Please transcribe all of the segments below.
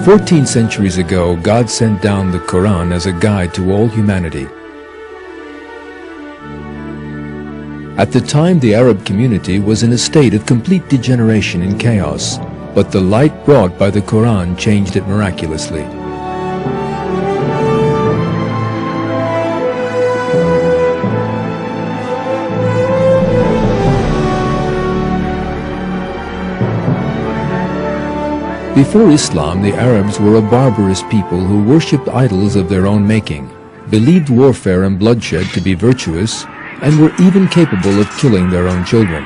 14 centuries ago, God sent down the Quran as a guide to all humanity. At the time, the Arab community was in a state of complete degeneration and chaos, but the light brought by the Quran changed it miraculously. Before Islam, the Arabs were a barbarous people who worshipped idols of their own making, believed warfare and bloodshed to be virtuous, and were even capable of killing their own children.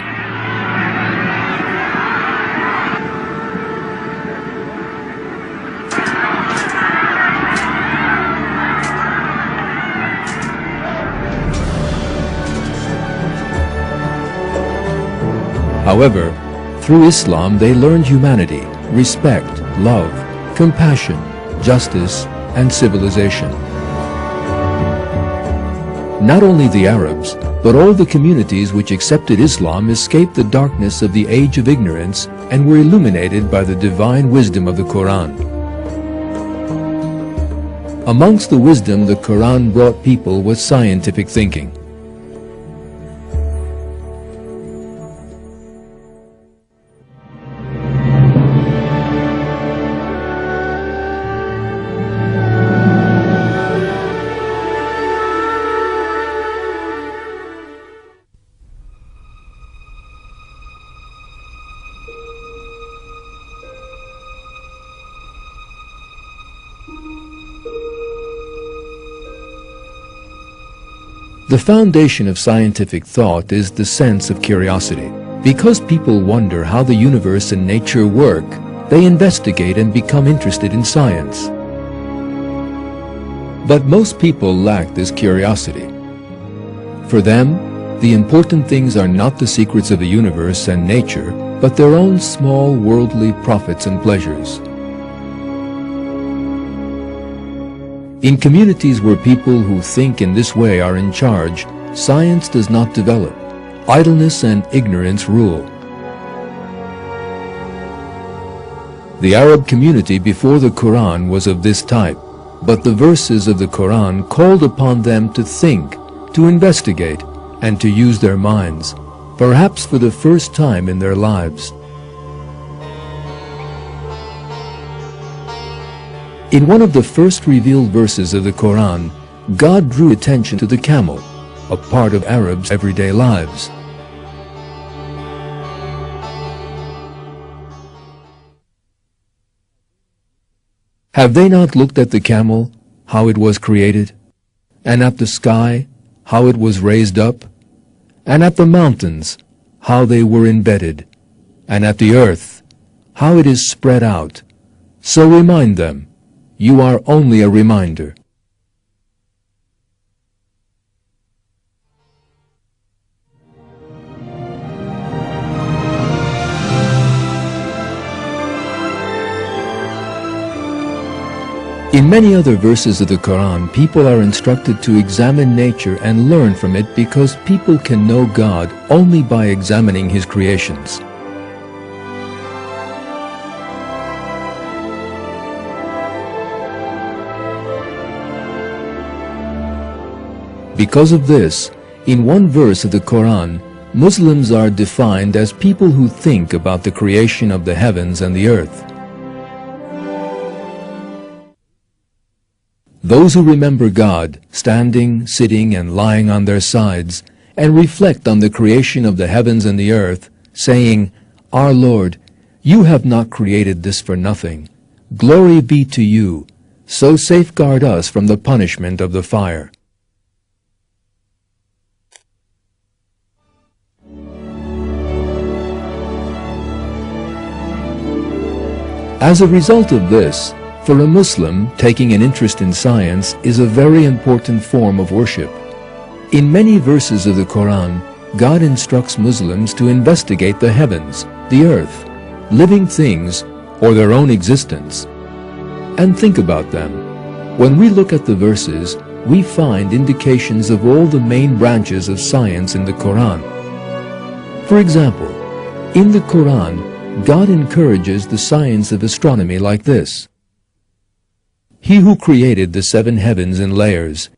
However, through Islam they learned humanity, respect, love, compassion, justice, and civilization. Not only the Arabs, but all the communities which accepted Islam escaped the darkness of the age of ignorance and were illuminated by the divine wisdom of the Quran. Amongst the wisdom the Quran brought people was scientific thinking. The foundation of scientific thought is the sense of curiosity. Because people wonder how the universe and nature work, they investigate and become interested in science. But most people lack this curiosity. For them, the important things are not the secrets of the universe and nature, but their own small worldly profits and pleasures. In communities where people who think in this way are in charge, science does not develop. Idleness and ignorance rule. The Arab community before the Quran was of this type, but the verses of the Quran called upon them to think, to investigate, and to use their minds, perhaps for the first time in their lives. In one of the first revealed verses of the Quran, God drew attention to the camel, a part of Arabs' everyday lives. Have they not looked at the camel, how it was created, and at the sky, how it was raised up, and at the mountains, how they were embedded, and at the earth, how it is spread out? So remind them. You are only a reminder. In many other verses of the Quran, people are instructed to examine nature and learn from it because people can know God only by examining His creations. Because of this, in one verse of the Quran, Muslims are defined as people who think about the creation of the heavens and the earth. Those who remember God, standing, sitting, and lying on their sides, and reflect on the creation of the heavens and the earth, saying, Our Lord, you have not created this for nothing. Glory be to you. So safeguard us from the punishment of the fire. As a result of this, for a Muslim, taking an interest in science is a very important form of worship. In many verses of the Quran, God instructs Muslims to investigate the heavens, the earth, living things, or their own existence, and think about them. When we look at the verses, we find indications of all the main branches of science in the Quran. For example, in the Quran, God encourages the science of astronomy like this. He who created the 7 heavens in layers.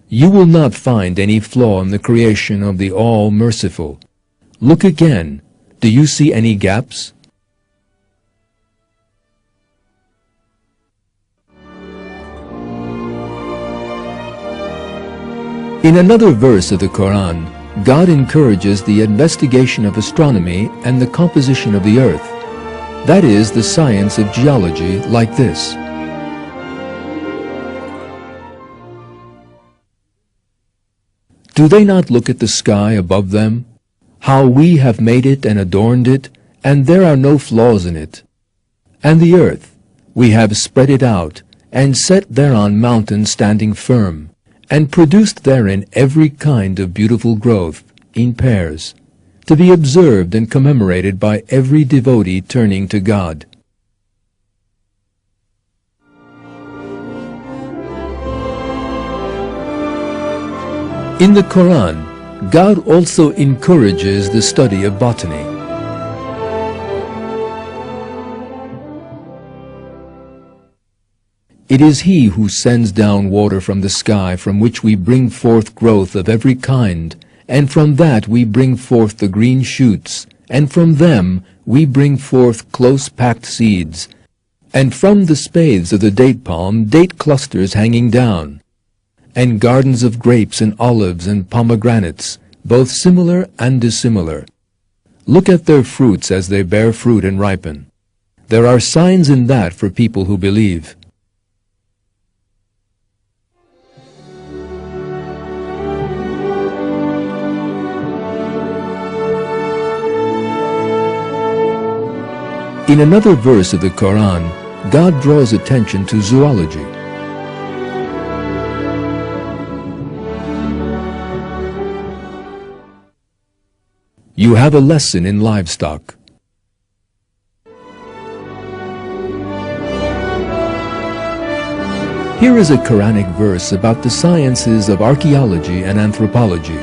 You will not find any flaw in the creation of the All-Merciful. Look again. Do you see any gaps? In another verse of the Quran, God encourages the investigation of astronomy and the composition of the earth. That is, the science of geology, like this. Do they not look at the sky above them? How we have made it and adorned it, and there are no flaws in it. And the earth, we have spread it out, and set thereon mountains standing firm, and produced therein every kind of beautiful growth, in pairs, to be observed and commemorated by every devotee turning to God. In the Quran, God also encourages the study of botany. It is He who sends down water from the sky, from which we bring forth growth of every kind, and from that we bring forth the green shoots, and from them we bring forth close-packed seeds, and from the spathes of the date palm date clusters hanging down, and gardens of grapes and olives and pomegranates, both similar and dissimilar. Look at their fruits as they bear fruit and ripen. There are signs in that for people who believe. In another verse of the Quran, God draws attention to zoology. You have a lesson in livestock. Here is a Quranic verse about the sciences of archaeology and anthropology.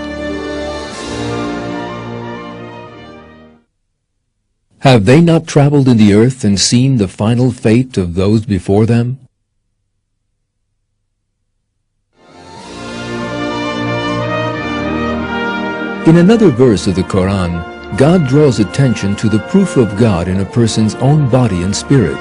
Have they not traveled in the earth and seen the final fate of those before them? In another verse of the Quran, God draws attention to the proof of God in a person's own body and spirit.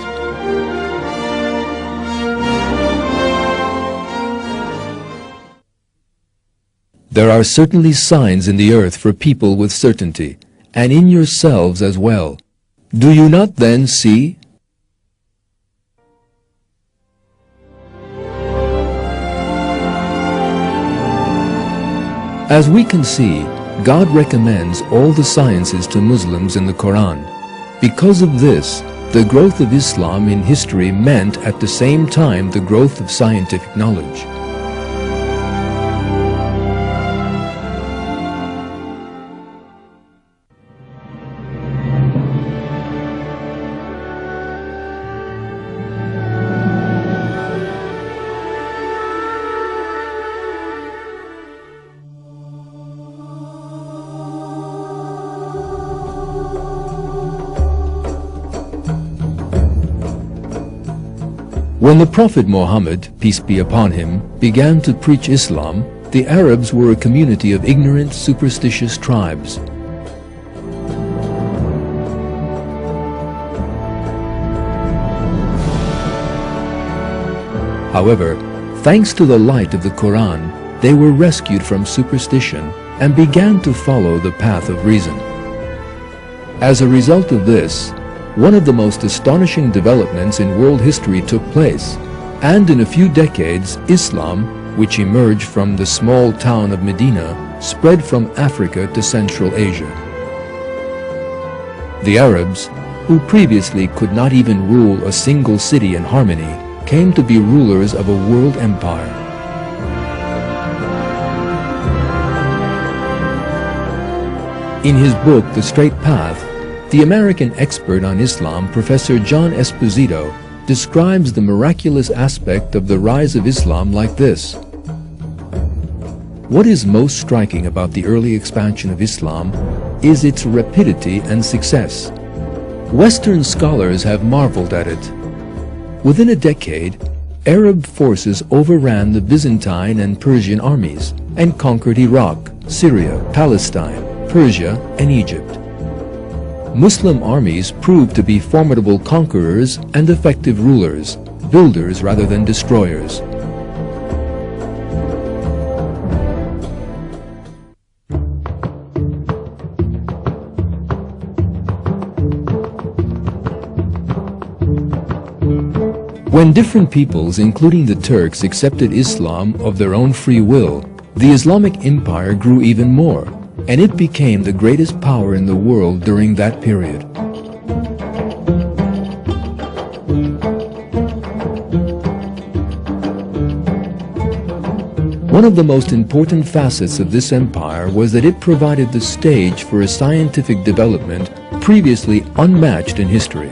There are certainly signs in the earth for people with certainty, and in yourselves as well. Do you not then see? As we can see, God recommends all the sciences to Muslims in the Quran. Because of this, the growth of Islam in history meant at the same time the growth of scientific knowledge. When the Prophet Muhammad, peace be upon him, began to preach Islam, the Arabs were a community of ignorant, superstitious tribes. However, thanks to the light of the Quran, they were rescued from superstition and began to follow the path of reason. As a result of this, one of the most astonishing developments in world history took place, and in a few decades, Islam, which emerged from the small town of Medina, spread from Africa to Central Asia. The Arabs, who previously could not even rule a single city in harmony, came to be rulers of a world empire. In his book, The Straight Path, the American expert on Islam, Professor John Esposito, describes the miraculous aspect of the rise of Islam like this. What is most striking about the early expansion of Islam is its rapidity and success. Western scholars have marveled at it. Within a decade, Arab forces overran the Byzantine and Persian armies and conquered Iraq, Syria, Palestine, Persia, and Egypt. Muslim armies proved to be formidable conquerors and effective rulers, builders rather than destroyers. When different peoples, including the Turks, accepted Islam of their own free will, the Islamic Empire grew even more, and it became the greatest power in the world during that period. One of the most important facets of this empire was that it provided the stage for a scientific development previously unmatched in history.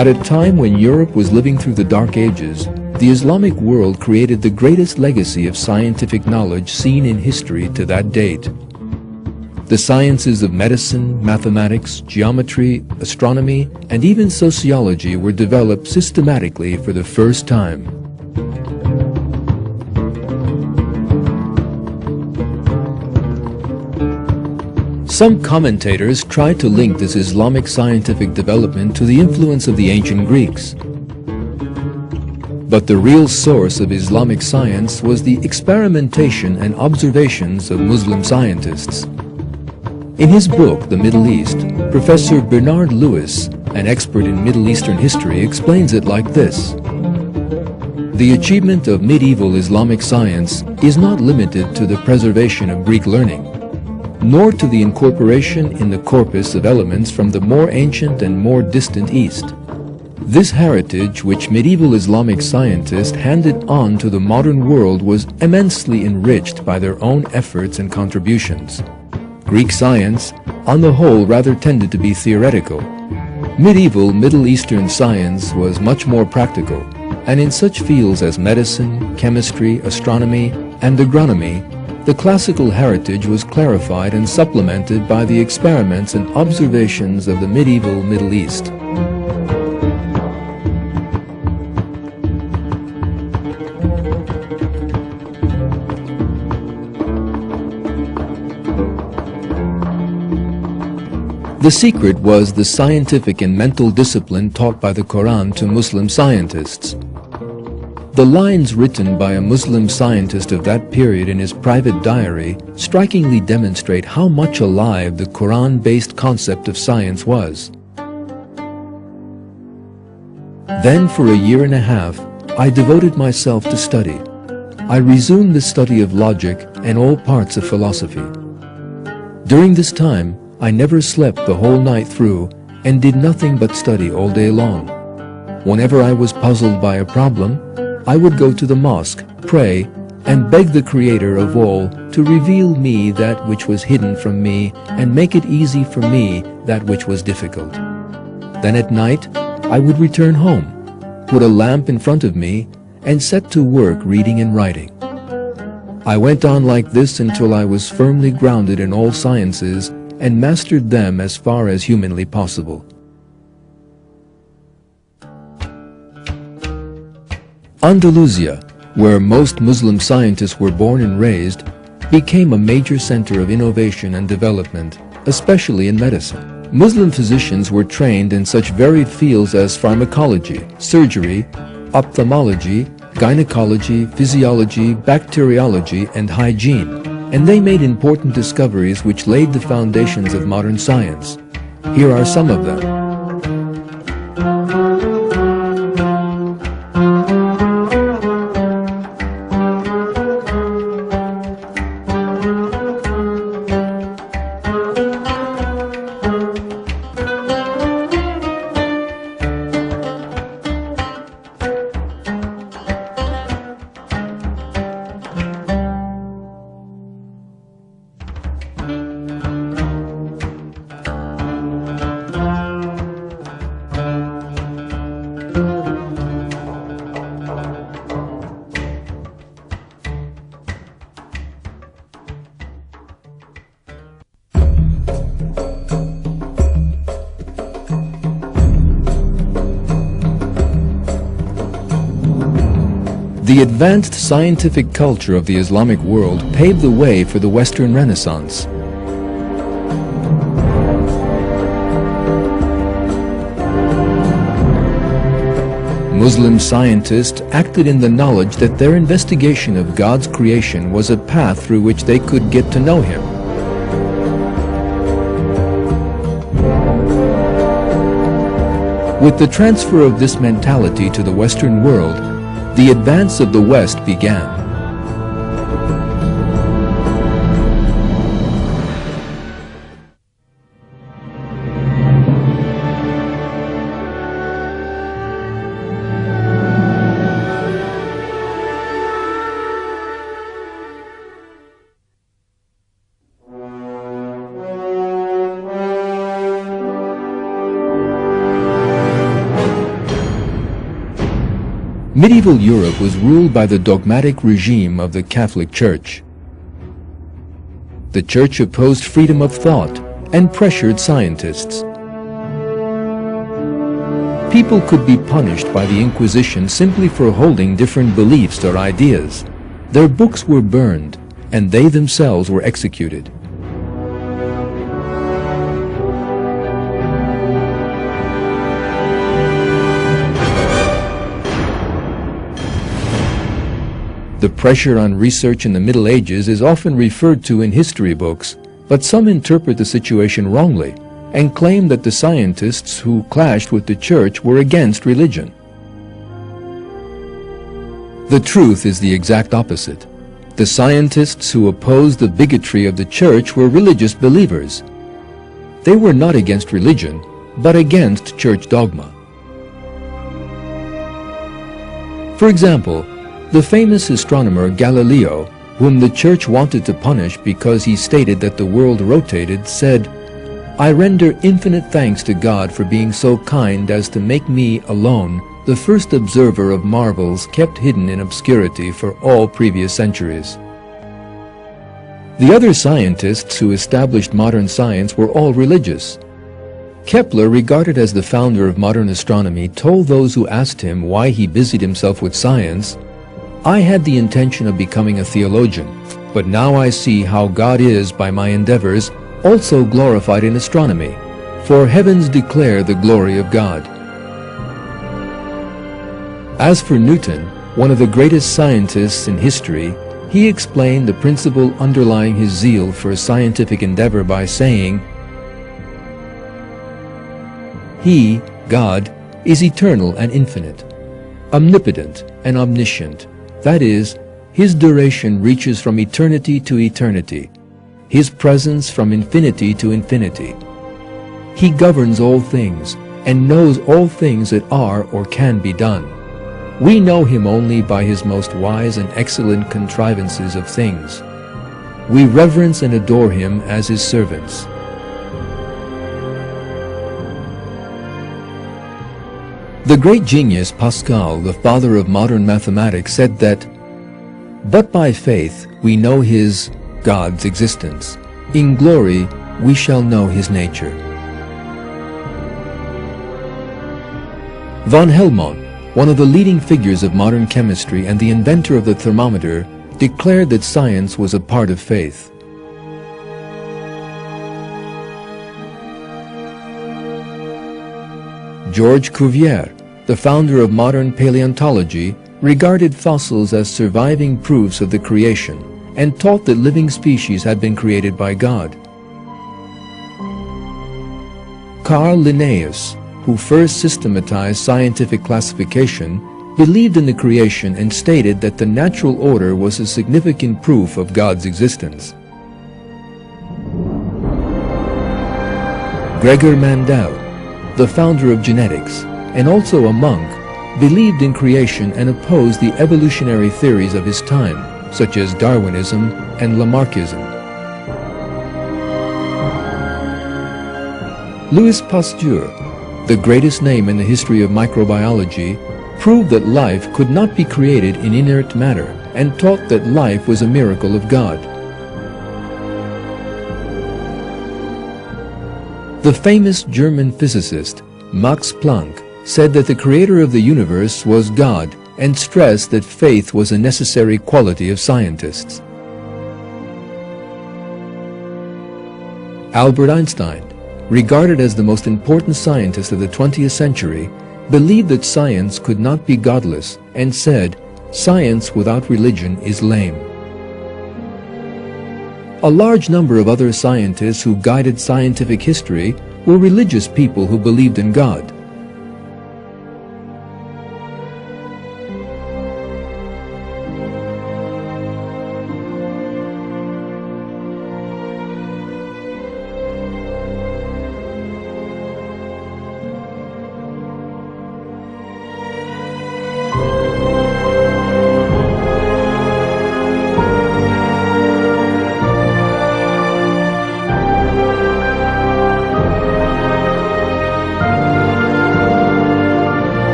At a time when Europe was living through the Dark Ages, the Islamic world created the greatest legacy of scientific knowledge seen in history to that date. The sciences of medicine, mathematics, geometry, astronomy, and even sociology were developed systematically for the first time. Some commentators try to link this Islamic scientific development to the influence of the ancient Greeks. But the real source of Islamic science was the experimentation and observations of Muslim scientists. In his book, The Middle East, Professor Bernard Lewis, an expert in Middle Eastern history, explains it like this. The achievement of medieval Islamic science is not limited to the preservation of Greek learning, nor to the incorporation in the corpus of elements from the more ancient and more distant East. This heritage which medieval Islamic scientists handed on to the modern world was immensely enriched by their own efforts and contributions. Greek science, on the whole, rather tended to be theoretical. Medieval Middle Eastern science was much more practical, and in such fields as medicine, chemistry, astronomy, and agronomy, the classical heritage was clarified and supplemented by the experiments and observations of the medieval Middle East. The secret was the scientific and mental discipline taught by the Quran to Muslim scientists. The lines written by a Muslim scientist of that period in his private diary strikingly demonstrate how much alive the Quran-based concept of science was. Then, for a year and a half, I devoted myself to study. I resumed the study of logic and all parts of philosophy. During this time, I never slept the whole night through and did nothing but study all day long. Whenever I was puzzled by a problem, I would go to the mosque, pray, and beg the Creator of all to reveal me that which was hidden from me and make it easy for me that which was difficult. Then at night, I would return home, put a lamp in front of me, and set to work reading and writing. I went on like this until I was firmly grounded in all sciences and mastered them as far as humanly possible. Andalusia, where most Muslim scientists were born and raised, became a major center of innovation and development, especially in medicine. Muslim physicians were trained in such varied fields as pharmacology, surgery, ophthalmology, gynecology, physiology, bacteriology, and hygiene, and they made important discoveries which laid the foundations of modern science. Here are some of them. The advanced scientific culture of the Islamic world paved the way for the Western Renaissance. Muslim scientists acted in the knowledge that their investigation of God's creation was a path through which they could get to know Him. With the transfer of this mentality to the Western world, the advance of the West began. Medieval Europe was ruled by the dogmatic regime of the Catholic Church. The Church opposed freedom of thought and pressured scientists. People could be punished by the Inquisition simply for holding different beliefs or ideas. Their books were burned, and they themselves were executed. The pressure on research in the Middle Ages is often referred to in history books, but some interpret the situation wrongly and claim that the scientists who clashed with the Church were against religion. The truth is the exact opposite. The scientists who opposed the bigotry of the Church were religious believers. They were not against religion, but against Church dogma. For example, the famous astronomer Galileo, whom the Church wanted to punish because he stated that the world rotated, said, "I render infinite thanks to God for being so kind as to make me alone the first observer of marvels kept hidden in obscurity for all previous centuries." The other scientists who established modern science were all religious. Kepler, regarded as the founder of modern astronomy, told those who asked him why he busied himself with science, "I had the intention of becoming a theologian, but now I see how God is, by my endeavors, also glorified in astronomy, for heavens declare the glory of God." As for Newton, one of the greatest scientists in history, he explained the principle underlying his zeal for scientific endeavor by saying, "He, God, is eternal and infinite, omnipotent and omniscient. That is, His duration reaches from eternity to eternity, His presence from infinity to infinity. He governs all things and knows all things that are or can be done. We know Him only by His most wise and excellent contrivances of things. We reverence and adore Him as His servants." The great genius Pascal, the father of modern mathematics, said that, "But by faith we know His, God's existence. In glory we shall know His nature." Von Helmont, one of the leading figures of modern chemistry and the inventor of the thermometer, declared that science was a part of faith. Georges Cuvier, the founder of modern paleontology, regarded fossils as surviving proofs of the creation and taught that living species had been created by God. Carl Linnaeus, who first systematized scientific classification, believed in the creation and stated that the natural order was a significant proof of God's existence. Gregor Mendel, the founder of genetics, and also a monk, believed in creation and opposed the evolutionary theories of his time, such as Darwinism and Lamarckism. Louis Pasteur, the greatest name in the history of microbiology, proved that life could not be created in inert matter and taught that life was a miracle of God. The famous German physicist Max Planck said that the creator of the universe was God and stressed that faith was a necessary quality of scientists. Albert Einstein, regarded as the most important scientist of the 20th century, believed that science could not be godless and said, "Science without religion is lame." A large number of other scientists who guided scientific history were religious people who believed in God.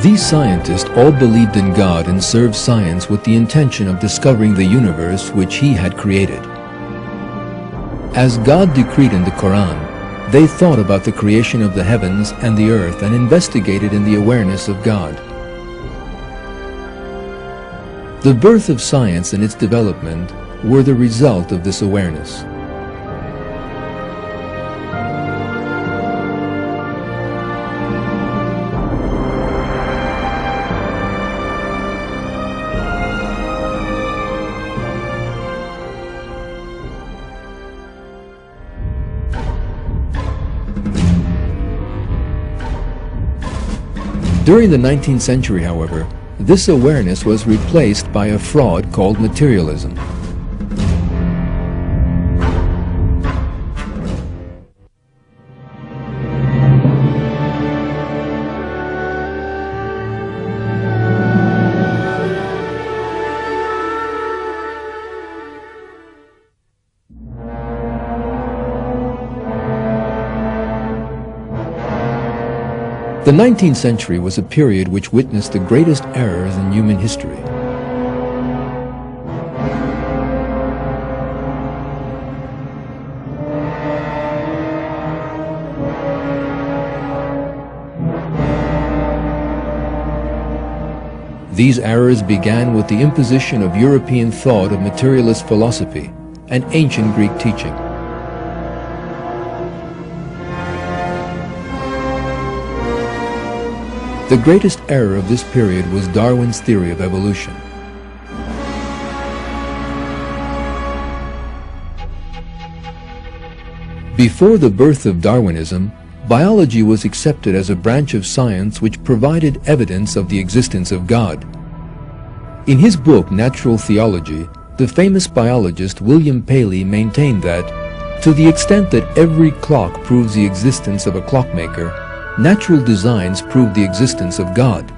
These scientists all believed in God and served science with the intention of discovering the universe which He had created. As God decreed in the Quran, they thought about the creation of the heavens and the earth and investigated in the awareness of God. The birth of science and its development were the result of this awareness. During the 19th century, however, this awareness was replaced by a fraud called materialism. The 19th century was a period which witnessed the greatest errors in human history. These errors began with the imposition of European thought of materialist philosophy and ancient Greek teaching. The greatest error of this period was Darwin's theory of evolution. Before the birth of Darwinism, biology was accepted as a branch of science which provided evidence of the existence of God. In his book Natural Theology, the famous biologist William Paley maintained that, to the extent that every clock proves the existence of a clockmaker, natural designs prove the existence of God.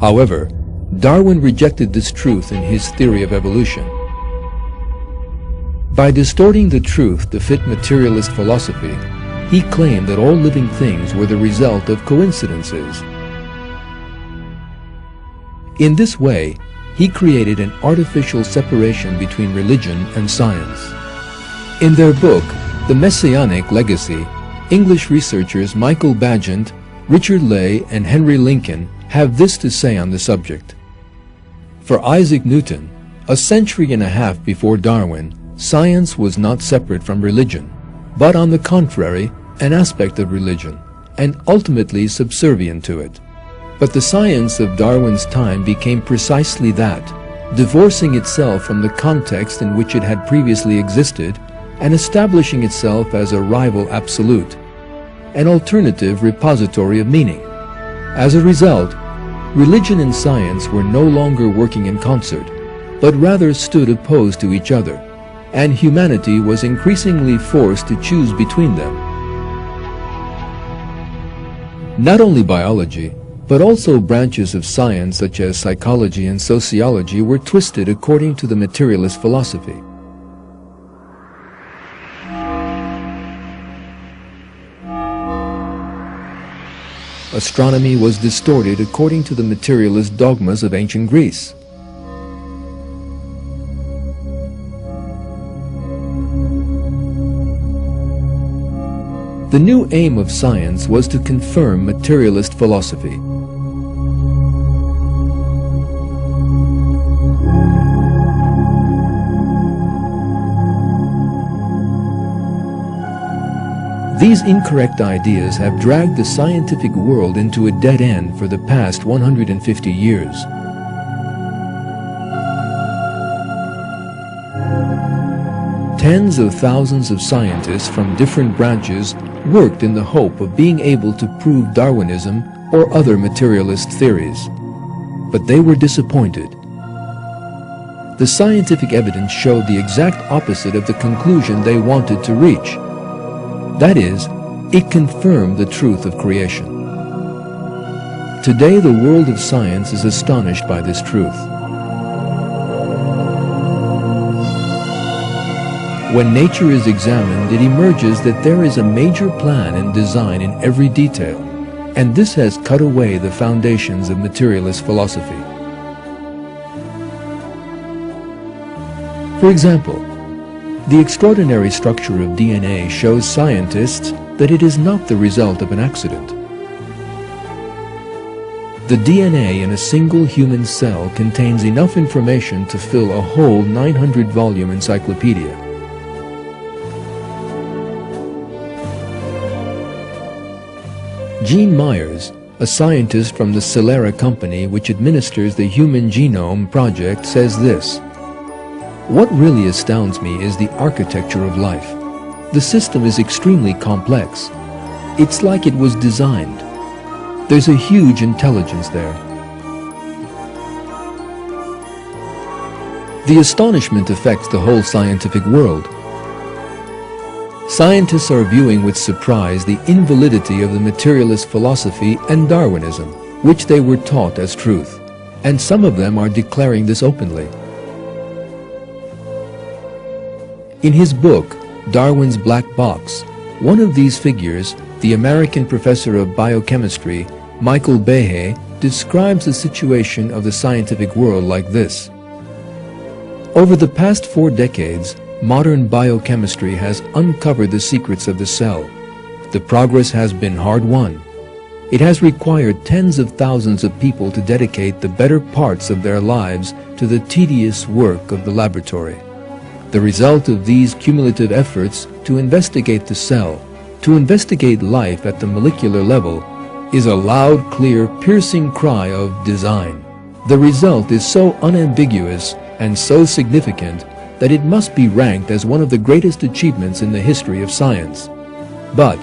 However, Darwin rejected this truth in his theory of evolution. By distorting the truth to fit materialist philosophy, he claimed that all living things were the result of coincidences. In this way, he created an artificial separation between religion and science. In their book, The Messianic Legacy, English researchers Michael Bagent, Richard Ley, and Henry Lincoln have this to say on the subject. For Isaac Newton, a century and a half before Darwin, science was not separate from religion, but on the contrary, an aspect of religion, and ultimately subservient to it. But the science of Darwin's time became precisely that, divorcing itself from the context in which it had previously existed and establishing itself as a rival absolute, an alternative repository of meaning. As a result, religion and science were no longer working in concert, but rather stood opposed to each other, and humanity was increasingly forced to choose between them. Not only biology, but also branches of science such as psychology and sociology were twisted according to the materialist philosophy. Astronomy was distorted according to the materialist dogmas of ancient Greece. The new aim of science was to confirm materialist philosophy. These incorrect ideas have dragged the scientific world into a dead end for the past 150 years. Tens of thousands of scientists from different branches worked in the hope of being able to prove Darwinism or other materialist theories. But they were disappointed. The scientific evidence showed the exact opposite of the conclusion they wanted to reach. That is, it confirmed the truth of creation. Today, the world of science is astonished by this truth. When nature is examined, it emerges that there is a major plan and design in every detail, and this has cut away the foundations of materialist philosophy. For example, the extraordinary structure of DNA shows scientists that it is not the result of an accident. The DNA in a single human cell contains enough information to fill a whole 900-volume encyclopedia. Gene Myers, a scientist from the Celera company which administers the Human Genome Project, says this: "What really astounds me is the architecture of life. The system is extremely complex. It's like it was designed. There's a huge intelligence there." The astonishment affects the whole scientific world. Scientists are viewing with surprise the invalidity of the materialist philosophy and Darwinism, which they were taught as truth, and some of them are declaring this openly. In his book, Darwin's Black Box, one of these figures, the American professor of biochemistry, Michael Behe, describes the situation of the scientific world like this: "Over the past 4 decades, modern biochemistry has uncovered the secrets of the cell. The progress has been hard-won. It has required tens of thousands of people to dedicate the better parts of their lives to the tedious work of the laboratory. The result of these cumulative efforts to investigate the cell, to investigate life at the molecular level, is a loud, clear, piercing cry of design. The result is so unambiguous and so significant that it must be ranked as one of the greatest achievements in the history of science. But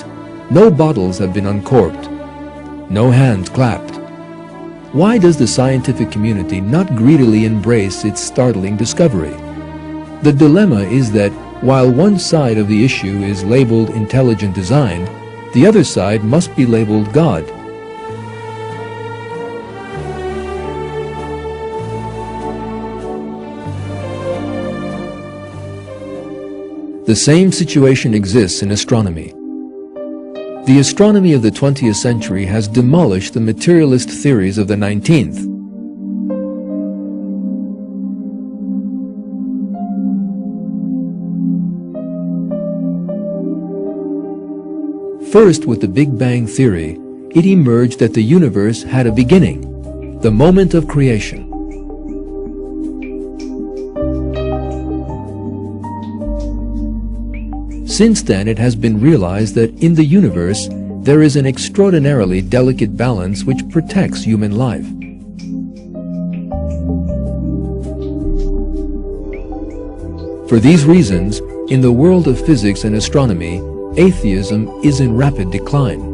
no bottles have been uncorked, no hands clapped. Why does the scientific community not greedily embrace its startling discovery? The dilemma is that while one side of the issue is labeled intelligent design, the other side must be labeled God. The same situation exists in astronomy. The astronomy of the 20th century has demolished the materialist theories of the 19th. First, with the Big Bang theory, it emerged that the universe had a beginning, the moment of creation. Since then, it has been realized that in the universe, there is an extraordinarily delicate balance which protects human life. For these reasons, in the world of physics and astronomy, atheism is in rapid decline.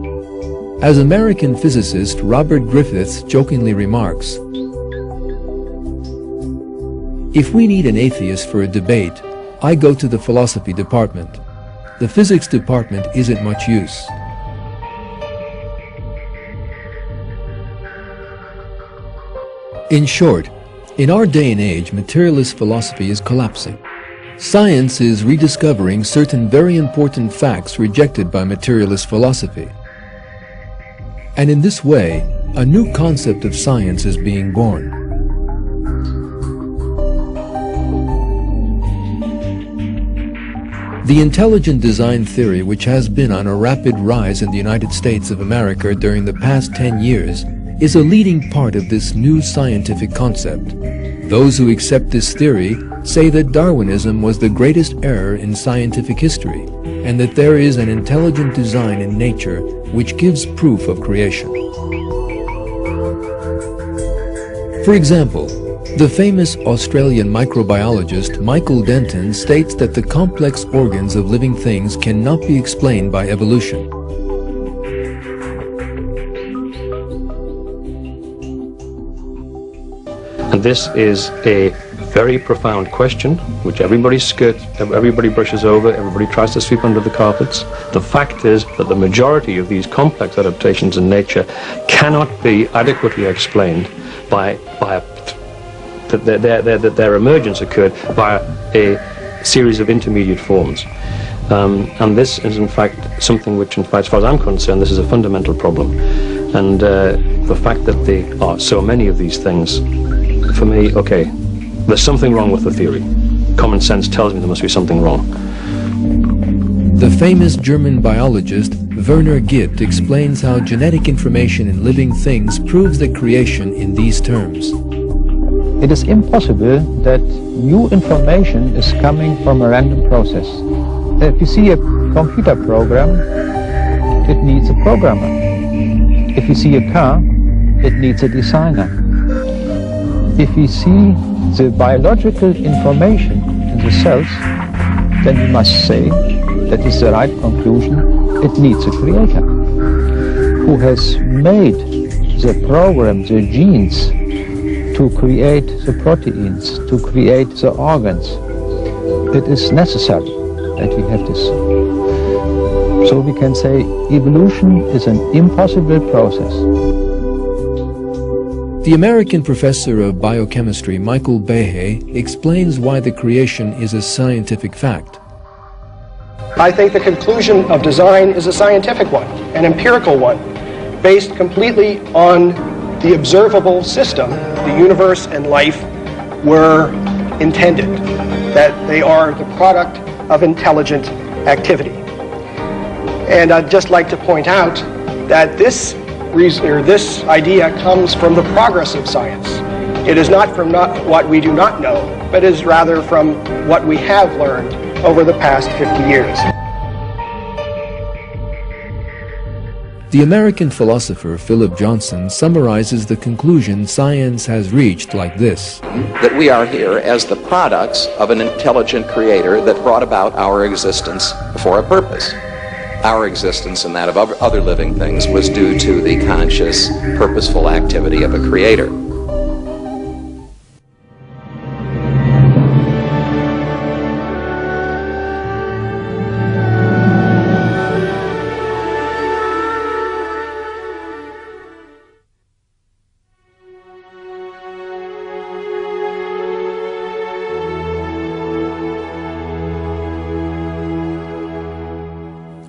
As American physicist Robert Griffiths jokingly remarks, "If we need an atheist for a debate, I go to the philosophy department. The physics department isn't much use." In short, in our day and age, materialist philosophy is collapsing. Science is rediscovering certain very important facts rejected by materialist philosophy. And in this way, a new concept of science is being born. The intelligent design theory, which has been on a rapid rise in the United States of America during the past 10 years, is a leading part of this new scientific concept. Those who accept this theory say that Darwinism was the greatest error in scientific history, and that there is an intelligent design in nature which gives proof of creation. For example, the famous Australian microbiologist Michael Denton states that the complex organs of living things cannot be explained by evolution. And this is a very profound question, which everybody brushes over, everybody tries to sweep under the carpets. The fact is that the majority of these complex adaptations in nature cannot be adequately explained their emergence occurred via a series of intermediate forms. And this is in fact something which, in fact, as far as I'm concerned, this is a fundamental problem. And the fact that there are so many of these things, for me, okay, there's something wrong with the theory. Common sense tells me there must be something wrong. The famous German biologist Werner Gitt explains how genetic information in living things proves the creation in these terms. It is impossible that new information is coming from a random process. If you see a computer program, it needs a programmer. If you see a car, it needs a designer. If you see the biological information in the cells, then we must say that is the right conclusion. It needs a creator who has made the program, the genes, to create the proteins, to create the organs. It is necessary that we have this. So we can say evolution is an impossible process. The American professor of biochemistry Michael Behe explains why the creation is a scientific fact. I think the conclusion of design is a scientific one, an empirical one, based completely on the observable system the universe and life were intended, that they are the product of intelligent activity. And I'd just like to point out that this idea comes from the progress of science. It is not from what we do not know, but is rather from what we have learned over the past 50 years. The American philosopher Philip Johnson summarizes the conclusion science has reached like this: that we are here as the products of an intelligent creator that brought about our existence for a purpose. Our existence and that of other living things was due to the conscious, purposeful activity of a creator.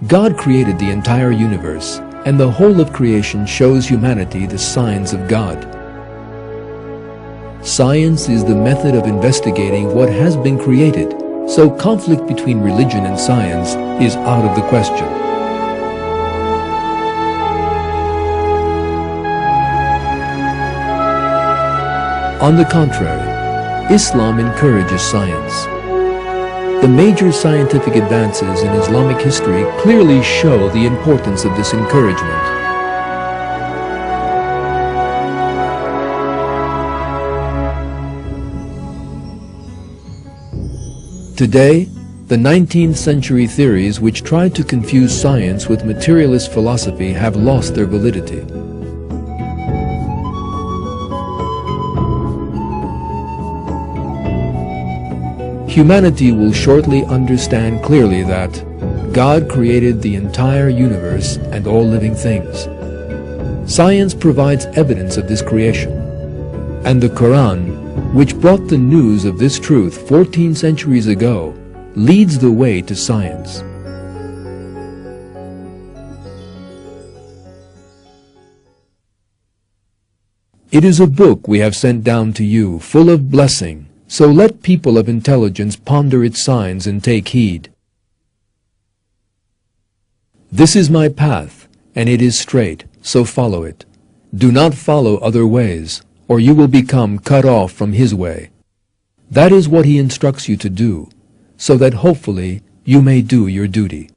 God created the entire universe, and the whole of creation shows humanity the signs of God. Science is the method of investigating what has been created, so conflict between religion and science is out of the question. On the contrary, Islam encourages science. The major scientific advances in Islamic history clearly show the importance of this encouragement. Today, the 19th century theories which tried to confuse science with materialist philosophy have lost their validity. Humanity will shortly understand clearly that God created the entire universe and all living things. Science provides evidence of this creation, and the Quran, which brought the news of this truth 14 centuries ago, leads the way to science. It is a book we have sent down to you, full of blessing, so let people of intelligence ponder its signs and take heed. This is my path, and it is straight, so follow it. Do not follow other ways, or you will become cut off from His way. That is what He instructs you to do, so that hopefully you may do your duty.